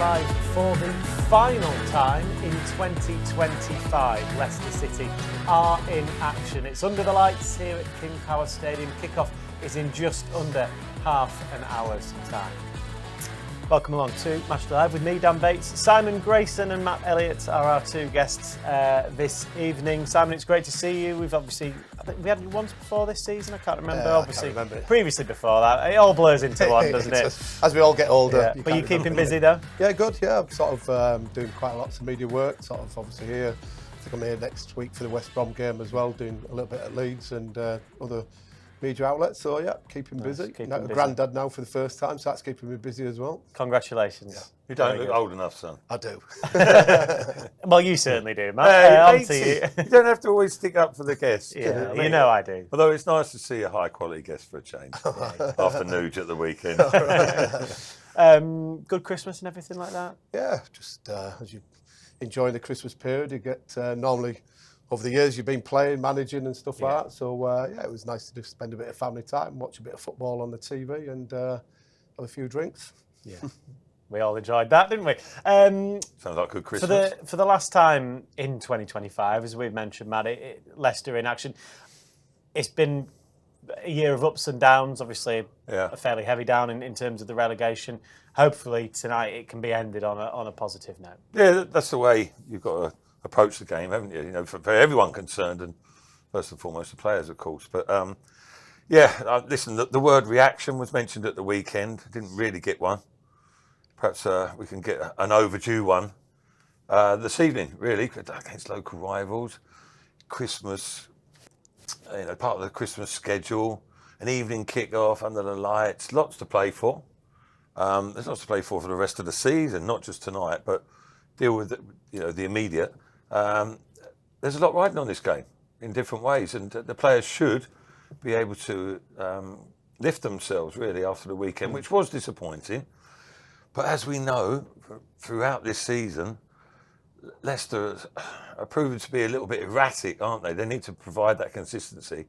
live for the final time in 2025. Leicester City are in action. It's under the lights here at King Power Stadium. Kickoff is in just under half an hour's time. Welcome along to Matchday Live with me, Dan Bates. Simon Grayson and Matt Elliott are our two guests this evening. Simon, it's great to see you. I think we had you once before this season. I can't remember. Obviously, I can't remember. Previously before that, it all blurs into one, doesn't it? As we all get older. Yeah. But you're keeping busy though? Yeah, good. Yeah, I'm sort of doing quite lots of media work. Sort of obviously here. I think I'm here next week for the West Brom game as well, doing a little bit at Leeds and other media outlets. So yeah, keeping busy. Granddad now for the first time, so that's keeping me busy as well. Congratulations. Yeah. You don't look old enough, son. I do. Well, you certainly do, Matt. On to you. You don't have to always stick up for the guests. Yeah, you know I do. Although it's nice to see a high quality guest for a change after Nuge at the weekend. Good Christmas and everything like that? Yeah, just as you enjoy the Christmas period, you get normally over the years you've been playing, managing and stuff like that. So yeah, it was nice to just spend a bit of family time, watch a bit of football on the TV and have a few drinks. Yeah. We all enjoyed that, didn't we? Sounds like a good Christmas. For the last time in 2025, as we've mentioned, Matt, Leicester in action. It's been a year of ups and downs, obviously a fairly heavy down in terms of the relegation. Hopefully tonight it can be ended on a positive note. Yeah, that's the way you've got to approach the game, haven't you? You know, for everyone concerned and first and foremost the players, of course. But listen, the word reaction was mentioned at the weekend. I didn't really get one. Perhaps we can get an overdue one this evening, really, against local rivals. Christmas, part of the Christmas schedule, an evening kick-off under the lights, lots to play for. There's lots to play for the rest of the season, not just tonight, but deal with the immediate. There's a lot riding on this game in different ways, and the players should be able to lift themselves, really, after the weekend, which was disappointing. But as we know, throughout this season, Leicester are proven to be a little bit erratic, aren't they? They need to provide that consistency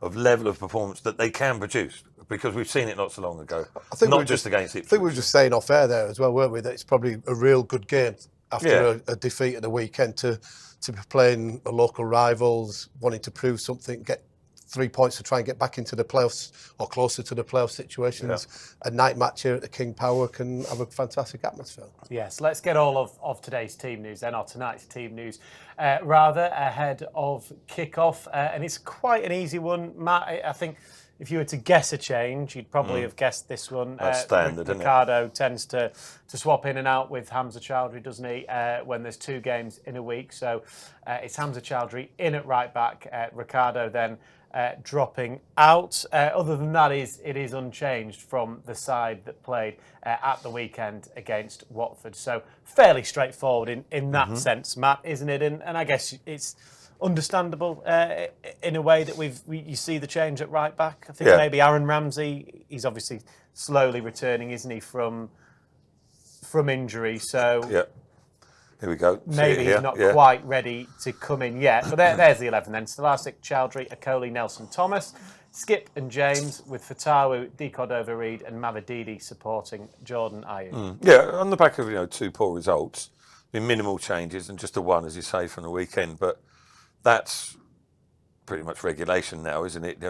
of level of performance that they can produce, because we've seen it not so long ago, not just against Ipswich. I think we were just saying off air there as well, weren't we, that it's probably a real good game after a defeat at the weekend to be playing the local rivals, wanting to prove something, get 3 points to try and get back into the playoffs or closer to the playoff situations. A night match here at the King Power can have a fantastic atmosphere. Yes, let's get all of today's team news then, or tonight's team news, rather, ahead of kick-off. And it's quite an easy one, Matt. I think if you were to guess a change, you'd probably have guessed this one. That's standard, isn't it? Ricardo tends to swap in and out with Hamza Chowdhury, doesn't he, when there's two games in a week. So it's Hamza Chowdhury in at right back, Ricardo then dropping out. Other than that, it is unchanged from the side that played at the weekend against Watford. So fairly straightforward in that sense, Matt, isn't it? And I guess it's understandable in a way that you see the change at right back. I think maybe Aaron Ramsey, he's obviously slowly returning, isn't he, from injury. So here we go. Maybe he's not quite ready to come in yet. But there's the 11 then. Stavasic, Chowdhury, Akoli, Nelson, Thomas, Skip and James, with Fatawu, Decordova-Reed and Mavididi supporting Jordan Ayew. Yeah, on the back of two poor results, minimal changes and just a one, as you say, from the weekend. But that's pretty much regulation now, isn't it?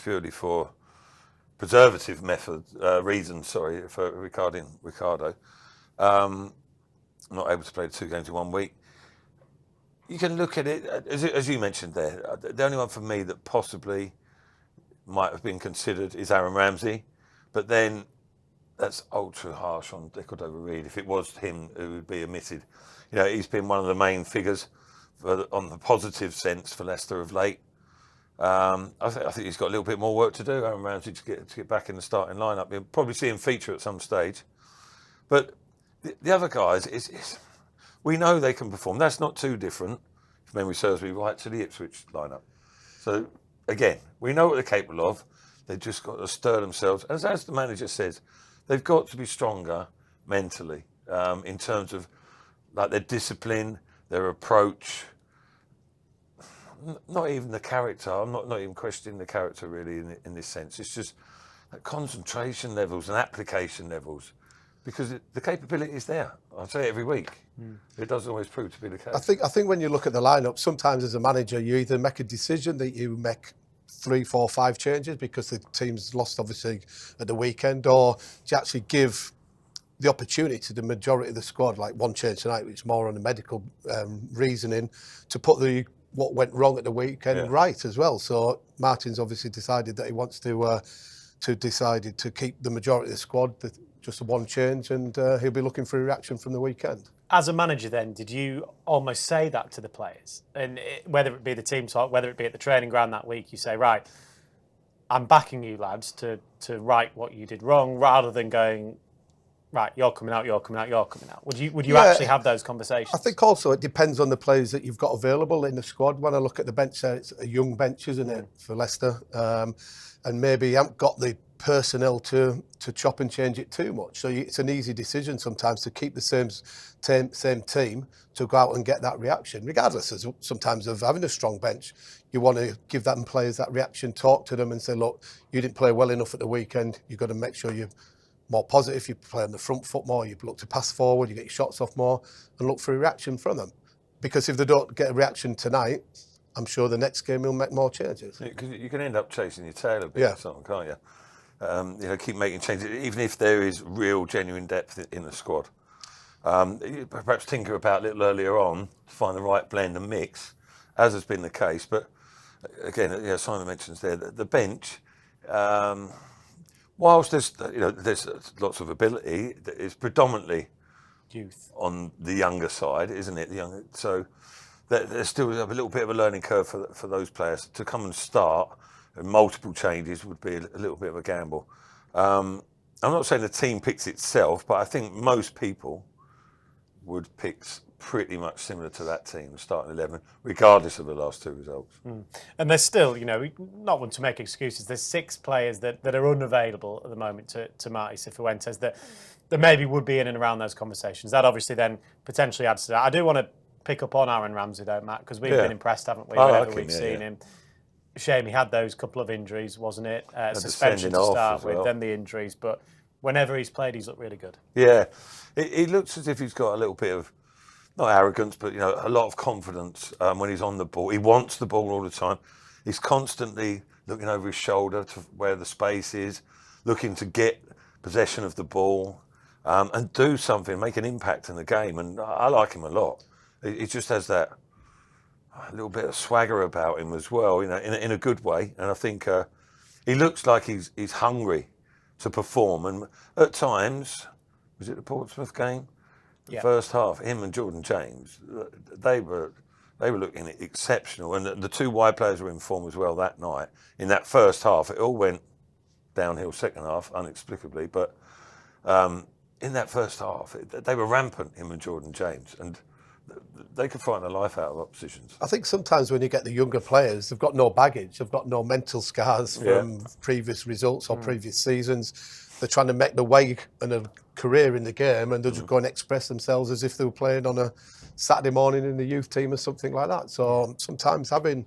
Purely for preservative reasons, for Ricardo. Not able to play 2 games in 1 week. You can look at it, as you mentioned there, the only one for me that possibly might have been considered is Aaron Ramsey, but then that's ultra harsh on Decordova-Reed. If it was him who would be omitted, he's been one of the main figures on the positive sense for Leicester of late. I think he's got a little bit more work to do, Aaron Ramsey, to get back in the starting lineup. You'll probably see him feature at some stage, but the other guys, we know they can perform. That's not too different, if memory serves me right, to the Ipswich lineup. So, again, we know what they're capable of. They've just got to stir themselves. As the manager says, they've got to be stronger mentally in terms of their discipline, their approach. Not even the character. I'm not even questioning the character, really, in this sense. It's just concentration levels and application levels. because the capability is there. I say it every week. It doesn't always prove to be the case. I think when you look at the lineup, sometimes as a manager, you either make a decision that you make 3, 4, 5 changes because the team's lost obviously at the weekend, or to actually give the opportunity to the majority of the squad, like one change tonight, which is more on the medical reasoning, to put what went wrong at the weekend right as well. So Martin's obviously decided that he wants to keep the majority of the squad, just one change, and he'll be looking for a reaction from the weekend. As a manager then, did you almost say that to the players? And whether it be the team talk, whether it be at the training ground that week, you say, right, I'm backing you lads to right what you did wrong, rather than going, right, you're coming out, you're coming out, you're coming out. Would you actually have those conversations? I think also it depends on the players that you've got available in the squad. When I look at the bench there, it's a young bench, isn't it, for Leicester? And maybe you haven't got the personnel to chop and change it too much. So it's an easy decision sometimes to keep the same team to go out and get that reaction, regardless of sometimes of having a strong bench. You want to give them players that reaction, talk to them and say, look, you didn't play well enough at the weekend. You've got to make sure you're more positive, you play on the front foot more, you look to pass forward, you get your shots off more, and look for a reaction from them. Because if they don't get a reaction tonight, I'm sure the next game will make more changes. Because you can end up chasing your tail a bit or something, can't you? Keep making changes, even if there is real, genuine depth in the squad. Perhaps tinker about a little earlier on to find the right blend and mix, as has been the case. But again, Simon mentions there that the bench. Whilst there's lots of ability, it's predominantly youth on the younger side, isn't it? So there's still a little bit of a learning curve for those players to come and start. And multiple changes would be a little bit of a gamble. I'm not saying the team picks itself, but I think most people would pick pretty much similar to that team, starting 11, regardless of the last 2 results. And there's still, not one to make excuses. There's 6 players that are unavailable at the moment to Marty Cifuentes that maybe would be in and around those conversations. That obviously then potentially adds to that. I do want to pick up on Aaron Ramsey though, Matt, because we've been impressed, haven't we, whenever we've seen him. Shame he had those couple of injuries, wasn't it? Suspension to start with, then the injuries. But whenever he's played, he's looked really good. Yeah, it looks as if he's got a little bit of, not arrogance, but a lot of confidence when he's on the ball. He wants the ball all the time. He's constantly looking over his shoulder to where the space is, looking to get possession of the ball and do something, make an impact in the game. And I like him a lot. He just has that little bit of swagger about him as well, in a good way. And I think he looks like he's hungry to perform. And at times, was it the Portsmouth game? The first half, him and Jordan James, they were looking exceptional. And the 2 wide players were in form as well that night. In that first half, it all went downhill second half, inexplicably. But in that first half, they were rampant, him and Jordan James. And they could frighten the life out of oppositions. I think sometimes when you get the younger players, they've got no baggage, they've got no mental scars from previous results or previous seasons. They're trying to make the way and a career in the game, and they'll just go and express themselves as if they were playing on a Saturday morning in the youth team or something like that. So sometimes having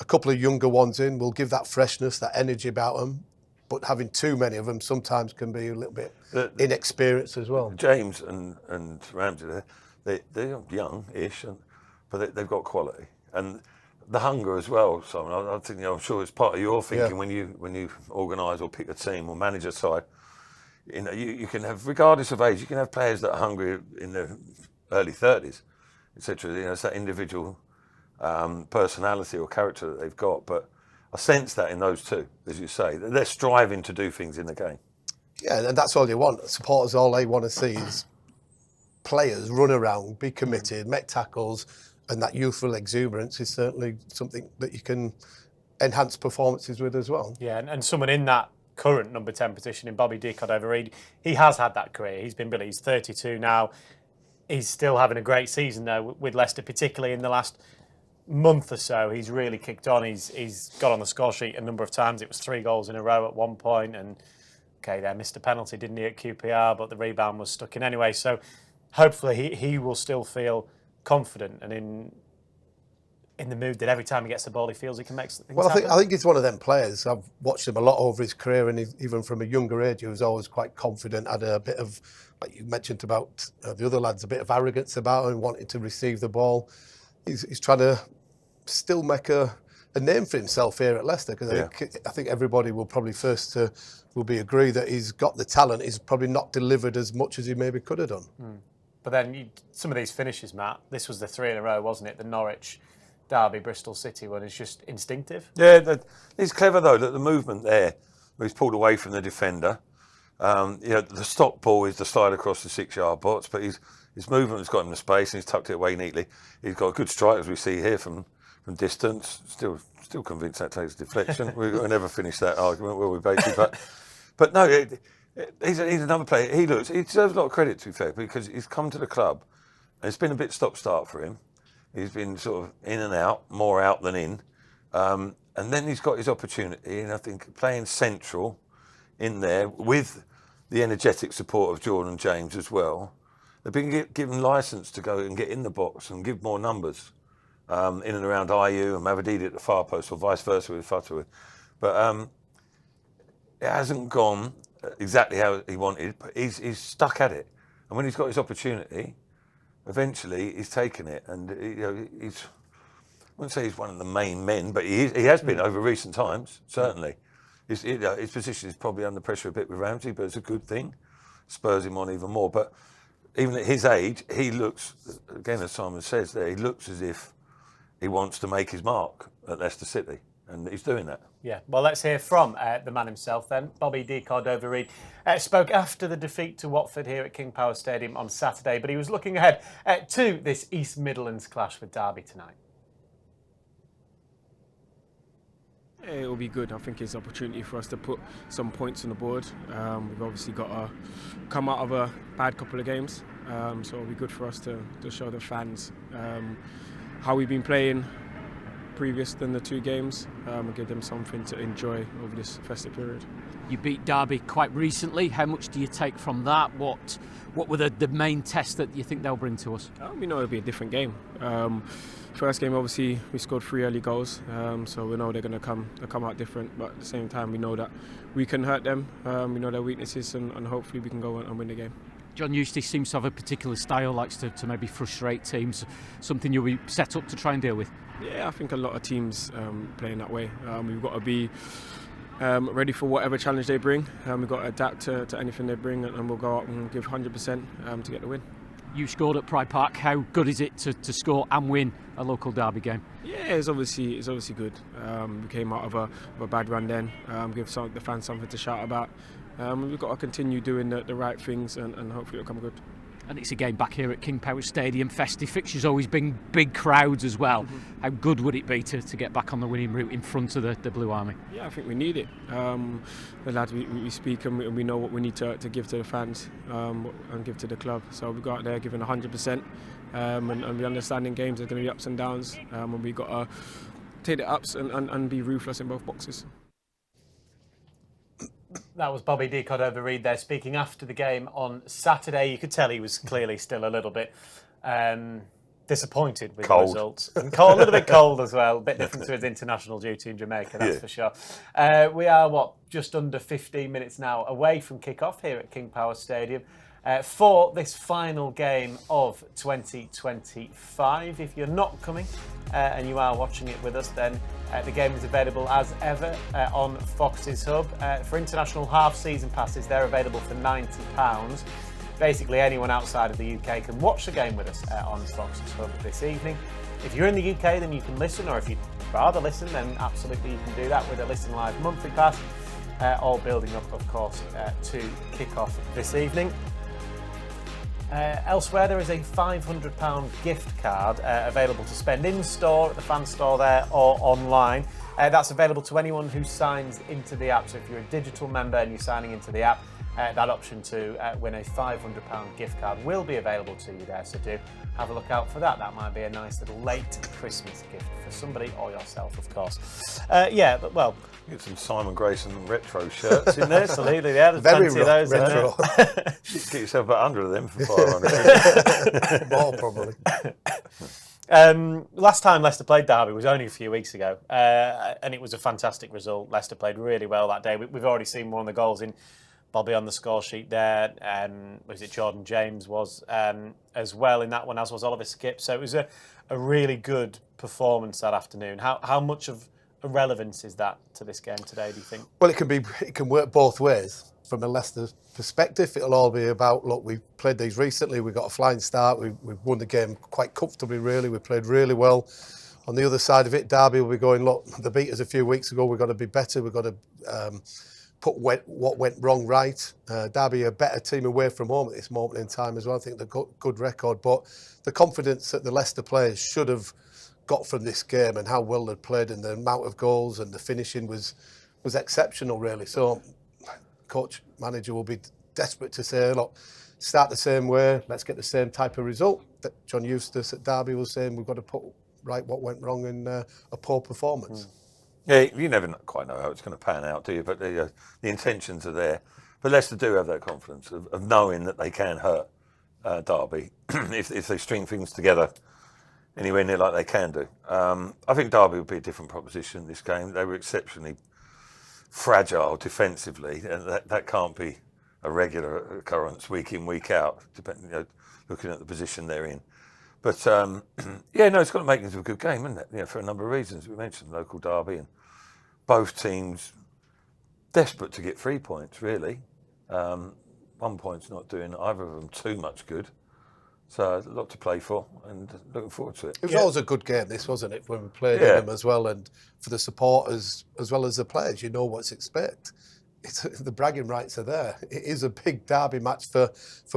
a couple of younger ones in will give that freshness, that energy about them. But having too many of them sometimes can be a little bit inexperienced as well. James and Ramsey, they're young-ish, but they've got quality and the hunger as well. Simon, I think I'm sure it's part of your thinking when you organise or pick a team or manage a side. You can have, regardless of age, you can have players that are hungry in their early 30s, etc. It's that individual personality or character that they've got. But I sense that in those 2, as you say, they're striving to do things in the game. Yeah, and that's all you want. Supporters, all they want to see is players run around, be committed, make tackles, and that youthful exuberance is certainly something that you can enhance performances with as well. Yeah, and someone in that current number 10 position in Bobby Decordova-Reed, he has had that career. He's been brilliant. He's 32 now. He's still having a great season though with Leicester, particularly in the last month or so. He's really kicked on. He's got on the score sheet a number of times. It was 3 goals in a row at one point, and they missed a penalty, didn't he, at QPR, but the rebound was stuck in anyway. So hopefully he will still feel confident and in the mood that every time he gets the ball, he feels he can make things Well, happen? I think he's one of them players. I've watched him a lot over his career, and even from a younger age, he was always quite confident. Had a bit of, like you mentioned about the other lads, a bit of arrogance about him, wanting to receive the ball. He's trying to still make a name for himself here at Leicester, because I think everybody will probably agree that he's got the talent. He's probably not delivered as much as he maybe could have done. But then some of these finishes, Matt, this was the 3 in a row, wasn't it? The Norwich, Derby, Bristol City one is just instinctive. Yeah, he's clever though. That the movement there, where he's pulled away from the defender. The stop ball is the slide across the 6-yard box, but his movement has got him the space and he's tucked it away neatly. He's got a good strike, as we see here from distance. Still convinced that takes deflection. We'll never finish that argument, will we, basically? But no, he's another player. He deserves a lot of credit, to be fair, because he's come to the club and it's been a bit stop-start for him. He's been sort of in and out, more out than in. And then he's got his opportunity, and I think playing central in there with the energetic support of Jordan James as well, they've been given licence to go and get in the box and give more numbers in and around IU and Mavadidi at the far post, or vice versa with Futterwood. But it hasn't gone exactly how he wanted, but he's stuck at it. And when he's got his opportunity, eventually he's taken it, and he's, I wouldn't say he's one of the main men, but he has been over recent times, certainly. His position is probably under pressure a bit with Ramsey, but it's a good thing. Spurs him on even more. But even at his age, he looks, again, as Simon says there, he looks as if he wants to make his mark at Leicester City, and he's doing that. Yeah, well, let's hear from the man himself then. Bobby Decordova-Reed spoke after the defeat to Watford here at King Power Stadium on Saturday, but he was looking ahead to this East Midlands clash with Derby tonight. It will be good. I think it's an opportunity for us to put some points on the board. We've obviously got to come out of a bad couple of games, so it'll be good for us to show the fans how we've been playing previous than the 2 games, and give them something to enjoy over this festive period. You beat Derby quite recently. How much do you take from that? What were the main tests that you think they'll bring to us? We know it'll be a different game. First game, obviously, we scored 3 early goals, so we know they're going to come out different. But at the same time, we know that we can hurt them. We know their weaknesses, and hopefully we can go and win the game. John Eustace seems to have a particular style, likes to maybe frustrate teams. Something you'll be set up to try and deal with? Yeah, I think a lot of teams playing that way. We've got to be ready for whatever challenge they bring. We've got to adapt to anything they bring, and we'll go out and give 100% to get the win. You scored at Pride Park. How good is it to score and win a local derby game? Yeah, it's obviously good. We came out of a bad run then. Give the fans something to shout about. We've got to continue doing the right things, and hopefully it'll come good. And it's a game back here at King Power Stadium. Festive fixtures always bring big crowds as well. Mm-hmm. How good would it be to get back on the winning route in front of the Blue Army? Yeah, I think we need it. The lads, we speak and we know what we need to give to the fans and give to the club. So we go out there giving 100%, and we understand in games there's going to be ups and downs, and we've got to take the ups and be ruthless in both boxes. That was Bobby Decordova-Reed there speaking after the game on Saturday. You could tell he was clearly still a little bit disappointed with the results. And a little bit cold as well. A bit different to his international duty in Jamaica, that's for sure. We are, just under 15 minutes now away from kick-off here at King Power Stadium for this final game of 2025. If you're not coming and you are watching it with us, then the game is available as ever on Fox's Hub. For international half-season passes, they're available for £90. Basically, anyone outside of the UK can watch the game with us on Fox's Hub this evening. If you're in the UK, then you can listen, or if you'd rather listen, then absolutely you can do that with a Listen Live monthly pass, all building up, of course, to kick off this evening. Elsewhere, there is a £500 gift card available to spend in store at the fan store there or online. That's available to anyone who signs into the app. So if you're a digital member and you're signing into the app, that option to win a £500 gift card will be available to you there. So do have a look out for that. That might be a nice little late Christmas gift for somebody or yourself, of course. But well, get some Simon Grayson retro shirts in there. Absolutely, yeah. There's plenty of those retro. in there. Get yourself about 100 of them for 500. More probably. Last time Leicester played Derby was only a few weeks ago, and it was a fantastic result. Leicester played really well that day. We've already seen one of the goals in Bobby on the score sheet there. Was it Jordan James was as well in that one, as was Oliver Skipp. So it was a really good performance that afternoon. How much of a relevance is that to this game today, do you think? Well, it can work both ways. From a Leicester perspective, it'll all be about, look, we've played these recently, we got a flying start, we've won the game quite comfortably, really, we played really well. On the other side of it, Derby will be going, look, they beat us a few weeks ago, we've got to be better, we've got to put what went wrong right. Derby are a better team away from home at this moment in time as well. I think they've got a good record, but the confidence that the Leicester players should have got from this game and how well they played and the amount of goals and the finishing was exceptional, really. So coach, manager will be desperate to say, look, start the same way, let's get the same type of result. That John Eustace at Derby was saying, we've got to put right what went wrong in a poor performance. Yeah, you never quite know how it's going to pan out, do you? But the intentions are there. But Leicester do have that confidence of knowing that they can hurt Derby if they string things together anywhere near like they can do. I think Derby would be a different proposition this game. They were exceptionally fragile defensively, and that can't be a regular occurrence week in, week out, looking at the position they're in. But it's got to make it a good game, isn't it? For a number of reasons. We mentioned local derby, and both teams desperate to get 3 points, really. 1 point's not doing either of them too much good. So a lot to play for, and looking forward to it. It was always a good game, this, wasn't it, when we played in them as well, and for the supporters as well as the players, you know what's expected. The bragging rights are there. It is a big derby match for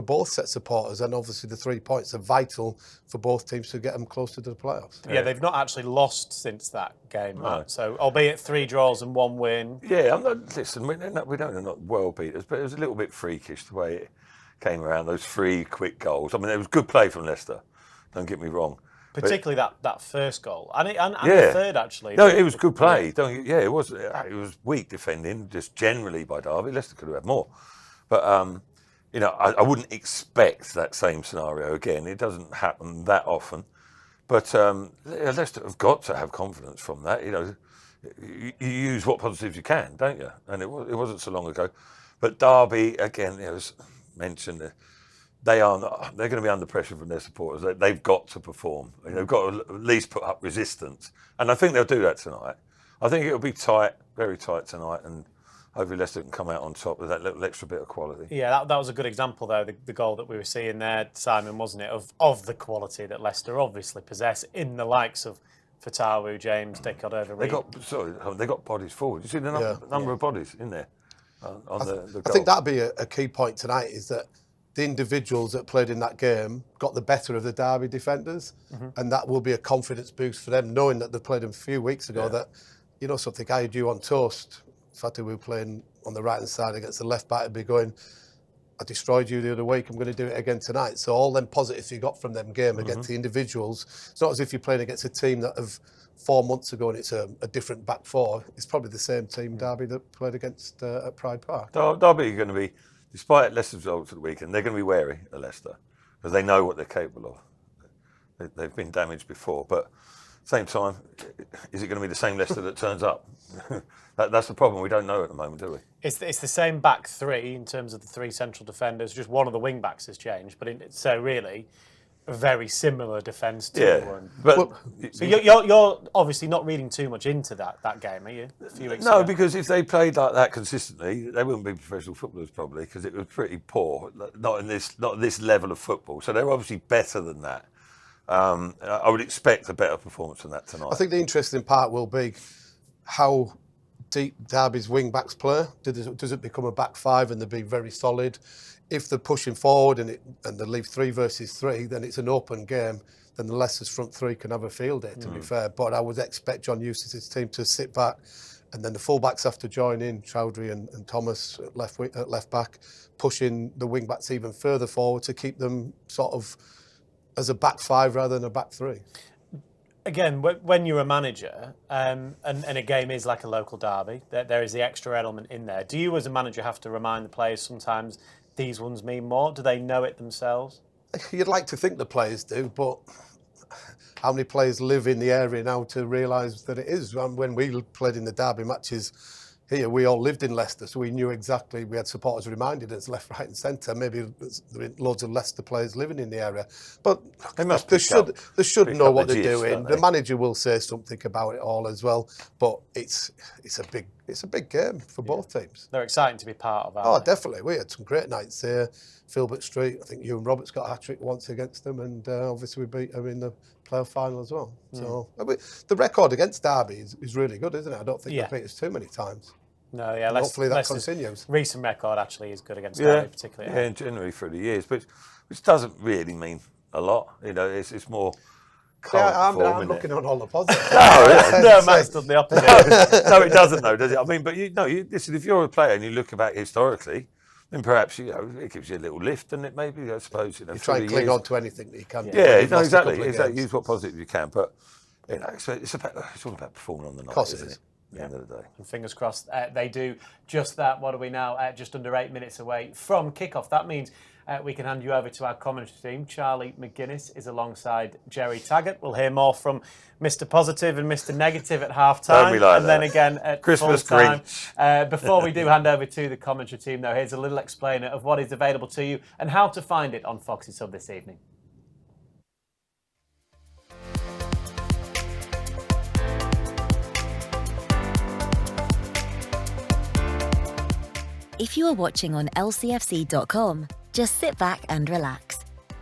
both sets of supporters, and obviously the 3 points are vital for both teams to get them closer to the playoffs. Yeah, they've not actually lost since that game, Matt. So, albeit 3 draws and 1 win. Yeah, we don't know not world beaters, but it was a little bit freakish the way it came around. Those 3 quick goals. I mean, it was good play from Leicester. Don't get me wrong. Particularly that first goal, and the third actually. No, it was good play. It was weak defending, just generally by Derby. Leicester could have had more, but I wouldn't expect that same scenario again. It doesn't happen that often, but Leicester have got to have confidence from that. You use what positives you can, don't you? And it wasn't so long ago, but Derby again, as mentioned. They're going to be under pressure from their supporters. They've got to perform. They've got to at least put up resistance. And I think they'll do that tonight. I think it'll be tight, very tight tonight, and hopefully Leicester can come out on top with that little extra bit of quality. Yeah, that was a good example, though, the goal that we were seeing there, Simon, wasn't it, of the quality that Leicester obviously possess in the likes of Fatawu, James, Decordova-Reed. They got bodies forward. You see the number of bodies in there on the goal. I think that'd be a key point tonight, is that the individuals that played in that game got the better of the Derby defenders, and that will be a confidence boost for them, knowing that they played them a few weeks ago. That, something I had you on toast. Fatu were playing on the right hand side against the left back, and be going, I destroyed you the other week, I'm going to do it again tonight. So all them positives you got from them game against the individuals, it's not as if you're playing against a team that of 4 months ago and it's a different back four. It's probably the same team, Derby, that played against at Pride Park. Derby are going to be, despite Leicester's results at the weekend, they're going to be wary of Leicester because they know what they're capable of. They've been damaged before, but at the same time, is it going to be the same Leicester that turns up? That's the problem. We don't know at the moment, do we? It's the same back three in terms of the 3 central defenders. Just one of the wing backs has changed, but so really a very similar defence to one. But so you're obviously not reading too much into that game, are you? A few weeks ago? Because if they played like that consistently, they wouldn't be professional footballers probably, because it was pretty poor. Not this level of football. So they're obviously better than that. I would expect a better performance than that tonight. I think the interesting part will be how deep Derby's wing backs play. Does it become a back 5 and they be very solid? If they're pushing forward and they leave 3 versus 3, then it's an open game. Then the Leicester's front 3 can have a field day, to be fair. But I would expect John Eustace's team to sit back, and then the full-backs have to join in, Chowdhury and Thomas at left back, pushing the wing backs even further forward to keep them sort of as a back 5 rather than a back 3. Again, when you're a manager and a game is like a local derby, there is the extra element in there. Do you as a manager have to remind the players sometimes these ones mean more? Do they know it themselves? You'd like to think the players do, but how many players live in the area now to realise that it is. And when we played in the derby matches here, we all lived in Leicester, so we knew exactly. We had supporters reminding us left, right, and centre. Maybe there were loads of Leicester players living in the area, but they should know what they're doing. The manager will say something about it all as well. But it's a big game for both teams. They're exciting to be part of. Aren't they? Definitely. We had some great nights here. Filbert Street. I think Ewan Roberts got a hat trick once against them, and obviously we beat them in the playoff final as well. So the record against Derby is really good, isn't it? I don't think they beat us too many times. No, yeah. Hopefully that continues. Recent record actually is good against Derby, particularly. Yeah, generally through the years, but which doesn't really mean a lot. You know, it's more. I'm looking on all the positives. No, Matt's done the opposite. No, it doesn't, though, does it? I mean, but listen, if you're a player and you look back historically, then perhaps it gives you a little lift, and it maybe, I suppose, you try and cling on to anything that you can. Exactly. Use what positive you can, but it's all about performing on the night. Of course, isn't it? At the end of the day. And fingers crossed they do just that. What are we now? Just under 8 minutes away from kickoff. That means we can hand you over to our commentary team. Charlie McGuinness is alongside Gerry Taggart. We'll hear more from Mr. Positive and Mr. Negative at half time. Like then again at Christmas full time. Grinch. Before we do hand over to the commentary team, though, here's a little explainer of what is available to you and how to find it on Fox's Hub this evening. If you are watching on lcfc.com, just sit back and relax.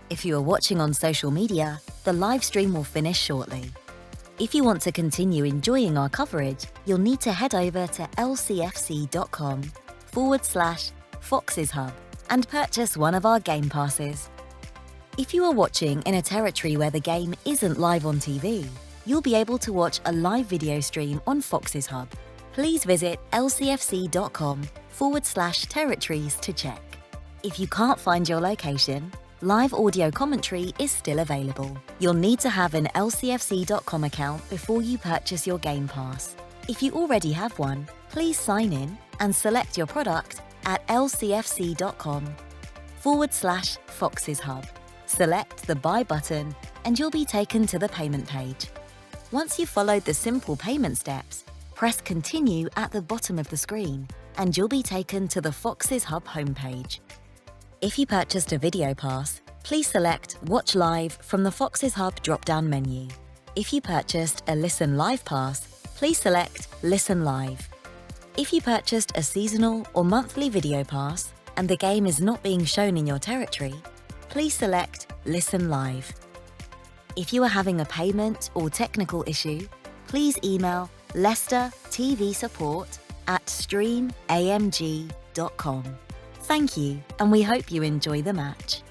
If you are watching on social media, the live stream will finish shortly. If you want to continue enjoying our coverage, you'll need to head over to lcfc.com/Fox's Hub and purchase one of our game passes. If you are watching in a territory where the game isn't live on TV, you'll be able to watch a live video stream on Fox's Hub. Please visit lcfc.com/territories to check. If you can't find your location, live audio commentary is still available. You'll need to have an lcfc.com account before you purchase your Game Pass. If you already have one, please sign in and select your product at lcfc.com/Fox's Hub. Select the Buy button and you'll be taken to the payment page. Once you've followed the simple payment steps, press Continue at the bottom of the screen and you'll be taken to the Fox's Hub homepage. If you purchased a video pass, please select Watch Live from the Fox's Hub drop-down menu. If you purchased a Listen Live pass, please select Listen Live. If you purchased a seasonal or monthly video pass and the game is not being shown in your territory, please select Listen Live. If you are having a payment or technical issue, please email Leicester TV Support at streamamg.com. Thank you, and we hope you enjoy the match.